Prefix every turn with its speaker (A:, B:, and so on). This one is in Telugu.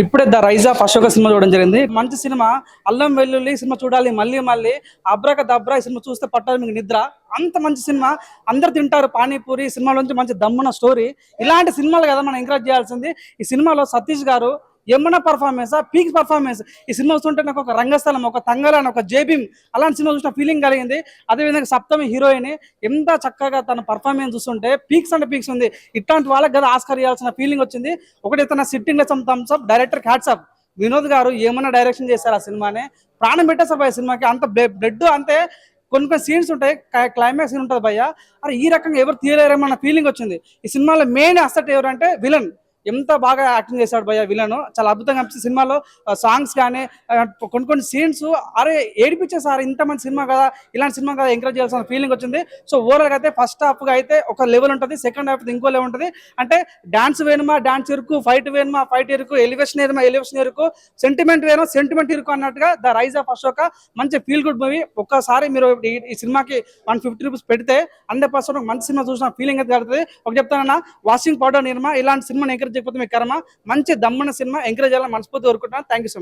A: ఇప్పుడే ద రైజ్ ఆఫ్ అశోక సినిమా చూడడం జరిగింది. మంచి సినిమా. అల్లం వెల్లుల్లి సినిమా చూడాలి మళ్ళీ మళ్ళీ. అబ్రక దబ్రా ఈ సినిమా చూస్తే పట్టాలి మీకు నిద్ర. అంత మంచి సినిమా. అందరు తింటారు పానీపూరి. సినిమాలోంచి మంచి దమ్మున స్టోరీ. ఇలాంటి సినిమాలు కదా మనం ఎంకరేజ్ చేయాల్సింది. ఈ సినిమాలో సతీష్ గారు ఏమన్నా పర్ఫార్మెన్స్ పీక్ పర్ఫార్మెన్స్. ఈ సినిమా చూస్తుంటే నాకు ఒక రంగస్థలం, ఒక తంగళాన్, ఒక జేబీం అలాంటి సినిమా చూసిన ఫీలింగ్ కలిగింది. అదేవిధంగా సప్తమి హీరోయిన్ ఎంత చక్కగా తన పర్ఫార్మెన్స్ చూస్తుంటే పీక్స్ అంటే పీక్స్ ఉంది. ఇట్లాంటి వాళ్ళకి కదా ఆస్కార్ ఇవ్వాల్సిన ఫీలింగ్ వచ్చింది. ఒకటి తన sitting thumbs up director hats up. Vinod గారు ఏమన్నా డైరెక్షన్ చేశారు ఆ సినిమాని. ప్రాణం పెట్టేస్తారు భయ్య సినిమాకి. అంత బ్లడ్ అంతే. కొన్ని సీన్స్ ఉంటాయి, క్లైమాక్స్ సీన్ ఉంటుంది భయ్య. అరే ఈ రకంగా ఎవరు తీయలేరేమో అన్న ఫీలింగ్ వచ్చింది. ఈ సినిమాలో మెయిన్ అసెట్ ఎవరంటే విలన్. ఎంత బాగా యాక్టింగ్ చేశాడు భయ్య విలన్. చాలా అద్భుతంగా అనిపిస్తుంది సినిమాలో. సాంగ్స్ కానీ కొన్ని సీన్స్ అరే ఏడిపించే సార్ ఇంత మంచి సినిమా కదా, ఇలాంటి సినిమా కదా ఎంకరేజ్ చేయాల్సిన ఫీలింగ్ వచ్చింది. సో ఓవరాల్గా అయితే ఫస్ట్ హాఫ్గా అయితే ఒక లెవెల్ ఉంటుంది, సెకండ్ హాఫ్ ఇంకో లెవెల్ ఉంటుంది. అంటే డాన్స్ వేనుమా డాన్స్ ఇరుకు, ఫైట్ వేనుమా ఫైట్ ఇరుకు, ఎలివేషన్ ఏమా ఎలివేషన్ ఇరుకు, సెంటిమెంట్ వేనో సెంటిమెంట్ ఇరుకు అన్నట్టుగా ద రైజ్ ఆఫ్ అశోక మంచి ఫీల్ గుడ్ మూవీ. ఒక్కసారి మీరు ఈ సినిమాకి 150 రూపీస్ పెడితే 100% మంచి సినిమా చూసిన ఫీలింగ్ అయితే కలుగుతుంది. ఒక చెప్తానన్నా, వాషింగ్ పౌడర్ నిర్మా ఇలాంటి సినిమాని ఎంకరేజ్ చేయకపోతే మీకు కర్మ. మంచి దమ్మన సినిమా ఎంకరేజ్ చేయాలని మనస్ఫూర్తి కోరుకుంటున్నాను. Thank you so much.